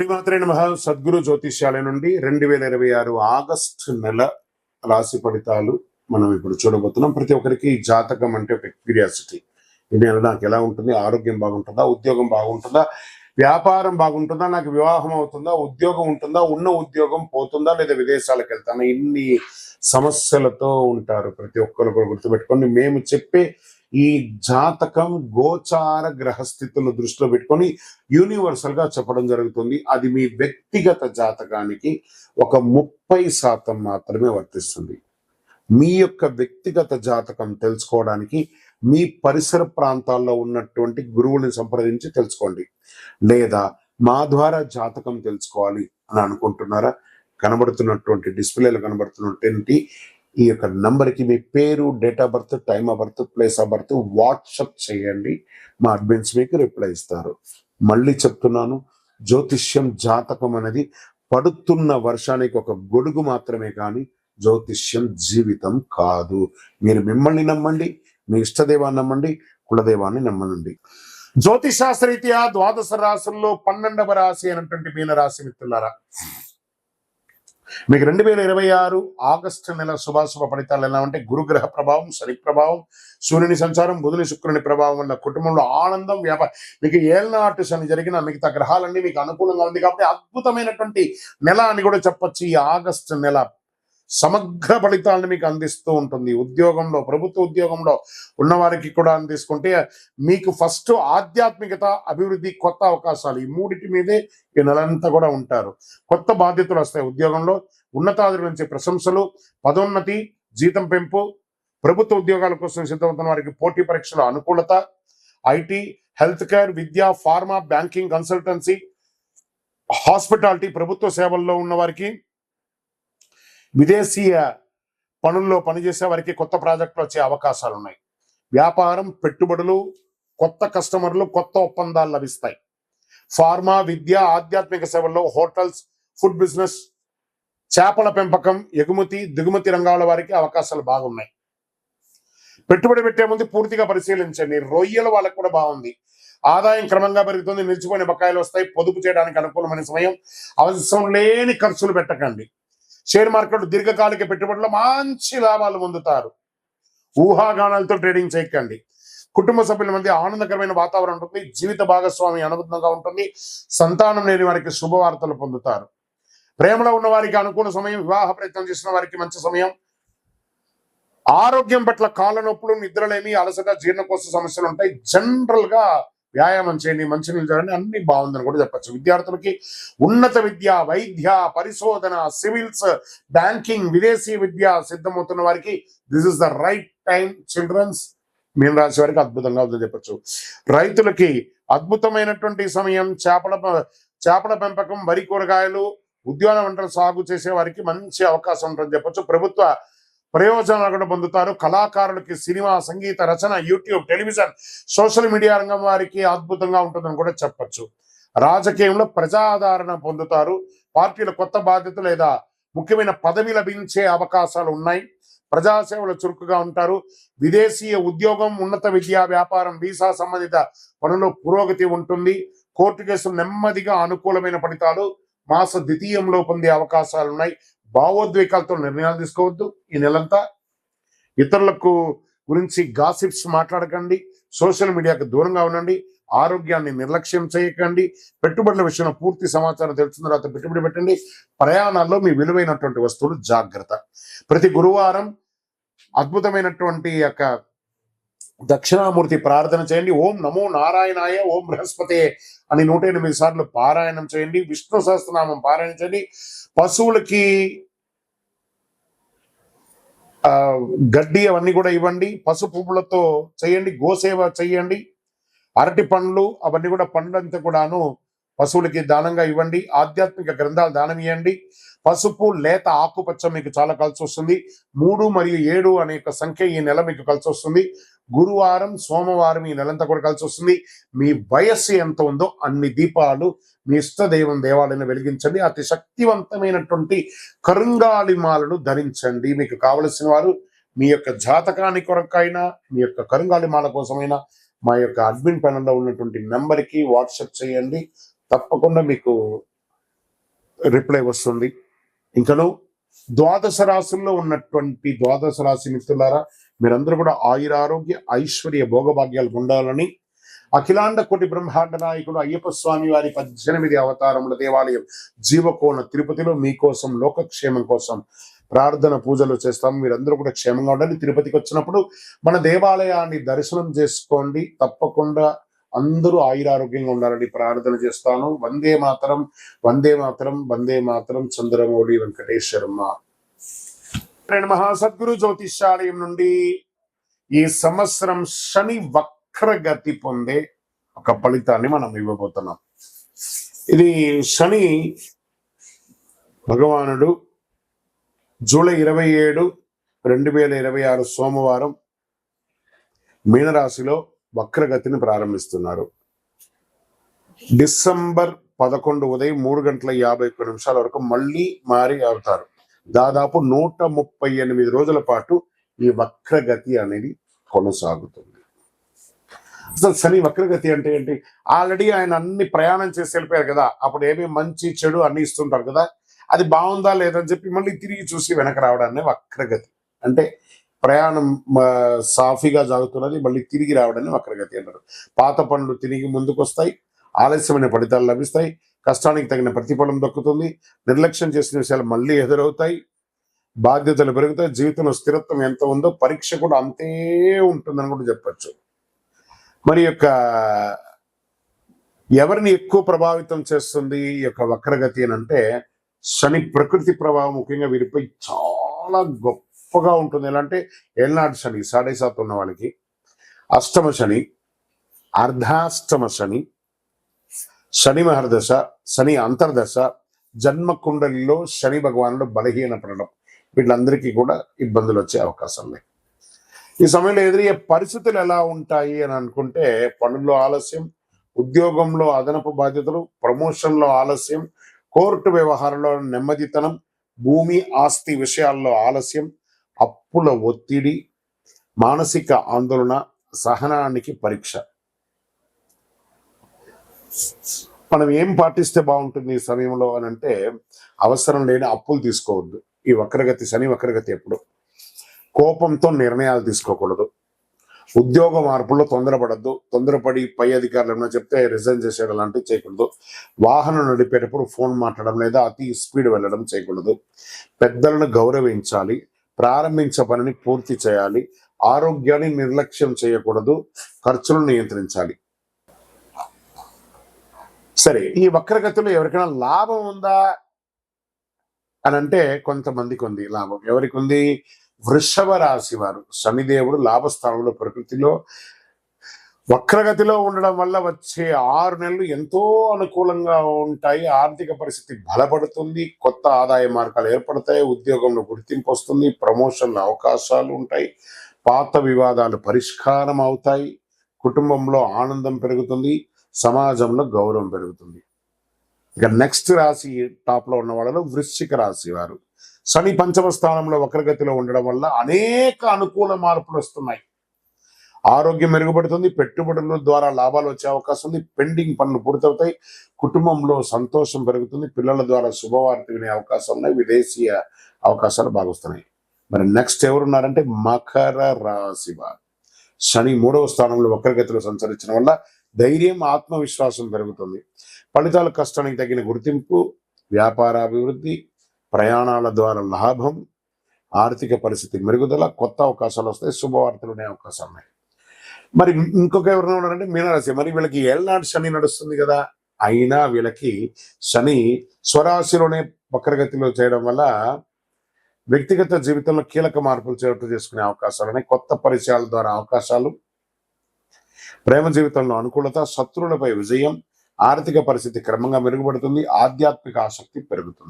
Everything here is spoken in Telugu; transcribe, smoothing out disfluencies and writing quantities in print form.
శ్రీమాత్రే నమః. సద్గురు జ్యోతిష్యాలయం నుండి 2026 ఆగస్టు నెల రాశి ఫలితాలు మనం ఇప్పుడు చూడబోతున్నాం. ప్రతి ఒక్కరికి జాతకం అంటే ఒక క్యూరియాసిటీ. ఈ నెల నాకు ఎలా ఉంటుంది, ఆరోగ్యం బాగుంటుందా, ఉద్యోగం బాగుంటుందా, వ్యాపారం బాగుంటుందా, నాకు వివాహం అవుతుందా, ఉద్యోగం ఉంటుందా, ఉన్న ఉద్యోగం పోతుందా, లేదా విదేశాలకు వెళ్తానా, ఇన్ని సమస్యలతో ఉంటారు. ప్రతి ఒక్కరు కూడా గుర్తుపెట్టుకొని మేము చెప్పే ఈ జాతకం గోచార గ్రహస్థితులను దృష్టిలో పెట్టుకొని యూనివర్సల్ గా చెప్పడం జరుగుతుంది. అది మీ వ్యక్తిగత జాతకానికి ఒక 30% మాత్రమే వర్తిస్తుంది. మీ యొక్క వ్యక్తిగత జాతకం తెలుసుకోవడానికి మీ పరిసర ప్రాంతాల్లో ఉన్నటువంటి గురువుని సంప్రదించి తెలుసుకోండి. లేదా మా ద్వారా జాతకం తెలుసుకోవాలి అని అనుకుంటున్నారా? కనబడుతున్నటువంటి డిస్ప్లేలో కనబడుతున్నటువంటి ఈ యొక్క నంబర్కి మీ పేరు, date of birth, time of birth, place of birth WhatsApp చేయండి. మా అడ్మిన్స్ మీకు రిప్లై ఇస్తారు. మళ్ళీ చెప్తున్నాను, జ్యోతిష్యం జాతకం అనేది పడుతున్న వర్షానికి ఒక గొడుగు మాత్రమే కానీ జ్యోతిష్యం జీవితం కాదు. మీరు మిమ్మల్ని నమ్మండి, మీ ఇష్టదైవాన్ని నమ్మండి, కులదైవాన్ని నమ్మనండి. జ్యోతిశాస్త్రరీత్యా ద్వాదశ రాశుల్లో 12వ రాశి అయినటువంటి మీన రాశి మిత్రులారా, మీకు 2026 ఆగస్టు నెల శుభాశుభ ఫలితాలు ఎలా అంటే, గురుగ్రహ ప్రభావం, శని ప్రభావం, సూర్యుని సంచారం, బుధుని శుక్రుని ప్రభావం వల్ల కుటుంబంలో ఆనందం, వ్యాపారం. మీకు ఏళ్ళనాటి శని జరిగిన మిగతా గ్రహాలన్నీ మీకు అనుకూలంగా ఉంది కాబట్టి అద్భుతమైనటువంటి నెల అని కూడా చెప్పొచ్చు. ఈ ఆగస్టు నెల సమగ్ర ఫలితాలను మీకు అందిస్తూ ఉంటుంది. ఉద్యోగంలో, ప్రభుత్వ ఉద్యోగంలో ఉన్నవారికి కూడా అందిస్తుంటే మీకు ఫస్ట్ ఆధ్యాత్మికత, అభివృద్ధి, కొత్త అవకాశాలు, ఈ మూడిటి మీదే ఈ నెలంతా కూడా ఉంటారు. కొత్త బాధ్యతలు వస్తాయి. ఉద్యోగంలో ఉన్నతాధికారుల నుంచి ప్రశంసలు, పదోన్నతి, జీతం పెంపు, ప్రభుత్వ ఉద్యోగాల కోసం సిద్ధమవుతున్న వారికి పోటీ పరీక్షల అనుకూలత, IT, health care, Vidya, pharma, banking, consultancy, hospitality, ప్రభుత్వ సేవల్లో ఉన్న వారికి, విదేశీయ పనుల్లో పనిచేసే వారికి కొత్త ప్రాజెక్టులు వచ్చే అవకాశాలు ఉన్నాయి. వ్యాపారం, పెట్టుబడులు, కొత్త కస్టమర్లు, కొత్త ఒప్పందాలు లభిస్తాయి. ఫార్మా, విద్య, ఆధ్యాత్మిక సేవల్లో, హోటల్స్, ఫుడ్ బిజినెస్, చేపల పెంపకం, ఎగుమతి, దిగుమతి రంగాల వారికి అవకాశాలు బాగున్నాయి. పెట్టుబడి పెట్టే ముందు పూర్తిగా పరిశీలించండి. రొయ్యల వాళ్ళకు కూడా బాగుంది. ఆదాయం క్రమంగా పెరుగుతుంది. నిలిచిపోయిన బకాయిలు వస్తాయి. పొదుపు చేయడానికి అనుకూలమైన సమయం. అవసరం లేని ఖర్చులు పెట్టకండి. షేర్ మార్కెట్ దీర్ఘకాలిక పెట్టుబడుల్లో మంచి లాభాలు పొందుతారు. ఊహాగానాలతో ట్రేడింగ్ చేయకండి. కుటుంబ సభ్యుల మధ్య ఆనందకరమైన వాతావరణం ఉంటుంది. జీవిత భాగస్వామి అనుబంధంగా ఉంటుంది. సంతానం లేని వారికి శుభవార్తలు పొందుతారు. ప్రేమలో ఉన్న వారికి అనుకూల సమయం. వివాహ ప్రయత్నం చేసిన వారికి మంచి సమయం. ఆరోగ్యం పట్ల కాళ్ళ నొప్పులు, నిద్రలేమి, అలసట, జీర్ణకోశ సమస్యలు ఉంటాయి. జనరల్ గా వ్యాయామం చేయండి, మంచినీళ్ళు తాగండి, అన్ని బాగుందని కూడా చెప్పచ్చు. విద్యార్థులకి ఉన్నత విద్య, వైద్య, పరిశోధన, సివిల్స్, బ్యాంకింగ్, విదేశీ విద్య సిద్ధమవుతున్న వారికి this is the right time. Children's, మీన రాశి వారికి అద్భుతంగా ఉందని చెప్పచ్చు. రైతులకి అద్భుతమైనటువంటి సమయం. చేపల పెంపకం, వరి, కూరగాయలు, ఉద్యాన పంటలు సాగు చేసే వారికి మంచి అవకాశం ఉంటుందని చెప్పచ్చు. ప్రభుత్వ ప్రయోజనాలు కూడా పొందుతారు. కళాకారులకి సినిమా, సంగీత రచన, యూట్యూబ్, టెలివిజన్, సోషల్ మీడియా రంగం వారికి అద్భుతంగా ఉంటుందని కూడా చెప్పచ్చు. రాజకీయంలో ప్రజాదరణ పొందుతారు. పార్టీల కొత్త బాధ్యత లేదా ముఖ్యమైన పదవి లభించే అవకాశాలు ఉన్నాయి. ప్రజాసేవలు చురుకుగా ఉంటారు. విదేశీయ ఉద్యోగం, ఉన్నత విద్య, వ్యాపారం, వీసా సంబంధిత పనుల్లో పురోగతి ఉంటుంది. కోర్టు కేసులు నెమ్మదిగా అనుకూలమైన ఫలితాలు మాస ద్వితీయంలో పొందే అవకాశాలు ఉన్నాయి. భావోద్వేగాలతో నిర్ణయాలు తీసుకోవద్దు. ఈ నెలంతా ఇతరులకు గురించి గాసిప్స్ మాట్లాడకండి. సోషల్ మీడియాకు దూరంగా ఉండండి. ఆరోగ్యాన్ని నిర్లక్ష్యం చేయకండి. పెట్టుబడుల విషయంలో పూర్తి సమాచారం తెలిసిన తర్వాత పెట్టుబడి పెట్టండి. ప్రయాణాల్లో మీ విలువైనటువంటి వస్తువులు జాగ్రత్త. ప్రతి గురువారం అద్భుతమైనటువంటి యొక్క దక్షిణామూర్తి ప్రార్థన చేయండి. ఓం నమో నారాయణాయ, ఓం బృహస్పతే అని 108 సార్లు పారాయణం చేయండి. విష్ణు సహస్రనామం పారాయణం చేయండి. పశువులకి గడ్డి అవన్నీ కూడా ఇవ్వండి. పసుపులతో చేయండి. గోసేవ చేయండి. అరటి పండ్లు అవన్నీ కూడా పండ్లంతా కూడాను పశువులకి దానంగా ఇవ్వండి. ఆధ్యాత్మిక గ్రంథాలు దానం ఇవ్వండి. పసుపు, లేత ఆకుపచ్చ మీకు చాలా కలిసి వస్తుంది. 3 మరియు 7 అనే సంఖ్య ఈ నెల మీకు కలిసి వస్తుంది. గురువారం, సోమవారం ఈ నెలంతా కూడా కలిసి వస్తుంది. మీ వయస్సు ఎంత ఉందో అన్ని దీపాలు మీ ఇష్టదైవం దేవాలయాన్ని వెలిగించండి. అతి శక్తివంతమైనటువంటి కరుంగాలిమాలను ధరించండి. మీకు కావలసిన వారు మీ యొక్క జాతకాన్ని కొరకైనా, మీ యొక్క కరుంగాలిమాల కోసమైనా మా యొక్క అడ్మిన్ ప్యానెల్లో ఉన్నటువంటి నెంబర్కి వాట్సాప్ చేయండి. తప్పకుండా మీకు రిప్లై వస్తుంది. ఇంకను ద్వాదశ రాశుల్లో ఉన్నటువంటి ద్వాదశ రాశి మిత్రులారా, మీరందరూ కూడా ఆయురారోగ్య ఐశ్వర్య భోగభాగ్యాలు ఉండాలని అఖిలాండ కోటి బ్రహ్మాండ నాయకుడు అయ్యప్ప స్వామి వారి 18 అవతారముల దేవాలయం జీవకోన తిరుపతిలో మీకోసం లోకక్షేమం కోసం ప్రార్థన పూజలు చేస్తాం. మీరందరూ కూడా క్షేమంగా ఉండాలి. తిరుపతికి వచ్చినప్పుడు మన దేవాలయాన్ని దర్శనం చేసుకోండి. తప్పకుండా అందరూ ఆయురారోగ్యంగా ఉండాలని ప్రార్థన చేస్తాను. వందే మాతరం, వందే మాతరం, వందే మాతరం. చంద్రమౌళి వెంకటేశ్వరమ్మ. మహాసద్గురు జ్యోతిష్యాలయం నుండి ఈ సంవత్సరం శని వక్రగతి పొందే ఒక ఫలితాన్ని మనం ఇవ్వబోతున్నాం. ఇది శని భగవానుడు జూలై 27, 2026 సోమవారం మీనరాశిలో వక్రగతిని ప్రారంభిస్తున్నారు. డిసెంబర్ 11 ఉదయం 3:51 వరకు మళ్ళీ మారి అవుతారు. దాదాపు 138 రోజుల పాటు ఈ వక్రగతి అనేది కొనసాగుతుంది. అసలు శని వక్రగతి అంటే ఏంటి? ఆల్రెడీ ఆయన అన్ని ప్రయాణం చేసి వెళ్ళిపోయారు కదా, అప్పుడు ఏమీ మంచి చెడు అన్ని ఇస్తుంటారు కదా, అది బాగుందా లేదని చెప్పి మళ్ళీ తిరిగి చూసి వెనక రావడాన్ని వక్రగతి అంటే. ప్రయాణం సాఫీగా సాగుతున్నది, మళ్ళీ తిరిగి రావడాన్ని వక్రగతి అంటారు. పాత పనులు తిరిగి ముందుకు వస్తాయి, ఆలస్యమైన ఫలితాలు లభిస్తాయి, కష్టానికి తగిన ప్రతిఫలం దక్కుతుంది, నిర్లక్ష్యం చేసిన విషయాలు మళ్ళీ ఎదురవుతాయి, బాధ్యతలు పెరుగుతాయి, జీవితంలో స్థిరత్వం ఎంత ఉందో పరీక్ష కూడా అంతే ఉంటుందని కూడా చెప్పచ్చు. మరి యొక్క ఎవరిని ఎక్కువ ప్రభావితం చేస్తుంది ఈ యొక్క వక్రగతి అని అంటే, శని ప్రకృతి ప్రభావం ముఖ్యంగా వీరిపై చాలా గొప్పగా ఉంటుంది. ఎలా అంటే ఏళ్ళనాటి శని 7.5 ఉన్న వాళ్ళకి, అష్టమ శని, అర్ధాష్టమ శని, శని మహర్దశ, శని అంతర్దశ, జన్మ కుండలిలో శని భగవానుడు బలహీనపడడం, వీళ్ళందరికీ కూడా ఇబ్బందులు వచ్చే అవకాశం లేదు. ఈ సమయంలో ఎదురయ్యే పరిస్థితులు ఎలా ఉంటాయి అని అనుకుంటే, పనుల్లో ఆలస్యం, ఉద్యోగంలో అదనపు బాధ్యతలు, ప్రమోషన్లో ఆలస్యం, కోర్టు వ్యవహారంలో నెమ్మదితనం, భూమి ఆస్తి విషయాల్లో ఆలస్యం, అప్పుల ఒత్తిడి, మానసిక ఆందోళన, సహనానికి పరీక్ష. మనం ఏం పాటిస్తే బాగుంటుంది ఈ సమయంలో అని అంటే, అవసరం లేని అప్పులు తీసుకోవద్దు. ఈ వక్రగతి శని వక్రగతి ఎప్పుడు కోపంతో నిర్ణయాలు తీసుకోకూడదు, ఉద్యోగ మార్పుల్లో తొందరపడద్దు, తొందరపడి పై అధికారులు ఏమైనా చెప్తే రిజైన్ చేసేయడం లాంటివి చేయకూడదు, వాహనం నడిపేటప్పుడు ఫోన్ మాట్లాడడం లేదా అతి స్పీడ్ వెళ్ళడం చేయకూడదు, పెద్దలను గౌరవించాలి, ప్రారంభించే పనిని పూర్తి చేయాలి, ఆరోగ్యాన్ని నిర్లక్ష్యం చేయకూడదు, ఖర్చులను నియంత్రించాలి. సరే, ఈ వక్రగతిలో ఎవరికైనా లాభం ఉందా అని అంటే కొంతమందికి ఉంది లాభం. ఎవరికి ఉంది? వృషభ రాశి వారు. శనిదేవుడు లాభస్థానంలో ప్రకృతిలో వక్రగతిలో ఉండడం వల్ల వచ్చే 6 నెలలు ఎంతో అనుకూలంగా ఉంటాయి. ఆర్థిక పరిస్థితి బలపడుతుంది, కొత్త ఆదాయ మార్గాలు ఏర్పడతాయి, ఉద్యోగంలో గుర్తింపు వస్తుంది, ప్రమోషన్ల అవకాశాలు ఉంటాయి, పాత వివాదాలు పరిష్కారం అవుతాయి, కుటుంబంలో ఆనందం పెరుగుతుంది, సమాజంలో గౌరవం పెరుగుతుంది. ఇక నెక్స్ట్ రాశి టాప్ లో ఉన్న వాళ్ళలో వృశ్చిక రాశి వారు. శని పంచమ స్థానంలో వక్రగతిలో ఉండడం వల్ల అనేక అనుకూల మార్పులు వస్తున్నాయి. ఆరోగ్యం మెరుగుపడుతుంది, పెట్టుబడుల ద్వారా లాభాలు వచ్చే అవకాశం ఉంది, పెండింగ్ పనులు పూర్తవుతాయి, కుటుంబంలో సంతోషం పెరుగుతుంది, పిల్లల ద్వారా శుభవార్త వినే అవకాశం ఉన్నాయి, విదేశీయ అవకాశాలు బాగా వస్తున్నాయి. మరి నెక్స్ట్ ఎవరున్నారంటే మకర రాశి వారు. శని 3వ స్థానంలో వక్రగతిలో సంచరించడం వల్ల ధైర్యం, ఆత్మవిశ్వాసం పెరుగుతుంది, ఫలితాలు కష్టానికి తగిన గుర్తింపు, వ్యాపారాభివృద్ధి, ప్రయాణాల ద్వారా లాభం, ఆర్థిక పరిస్థితి మెరుగుదల, కొత్త అవకాశాలు వస్తాయి, శుభవార్తలు ఉండే అవకాశం ఉన్నాయి. మరి ఇంకొక ఎవరైనా ఉన్నారంటే మీనరాశి. మరి వీళ్ళకి ఏళ్ళనాటి శని నడుస్తుంది కదా, అయినా వీళ్ళకి శని స్వరాశిలోనే వక్రగతిలో చేయడం వల్ల వ్యక్తిగత జీవితంలో కీలక మార్పులు చేసుకునే అవకాశాలు ఉన్నాయి, కొత్త పరిచయాల ద్వారా అవకాశాలు, ప్రేమ జీవితంలో అనుకూలత, శత్రువులపై విజయం, ఆర్థిక పరిస్థితి క్రమంగా మెరుగుపడుతుంది, ఆధ్యాత్మిక ఆసక్తి పెరుగుతుంది.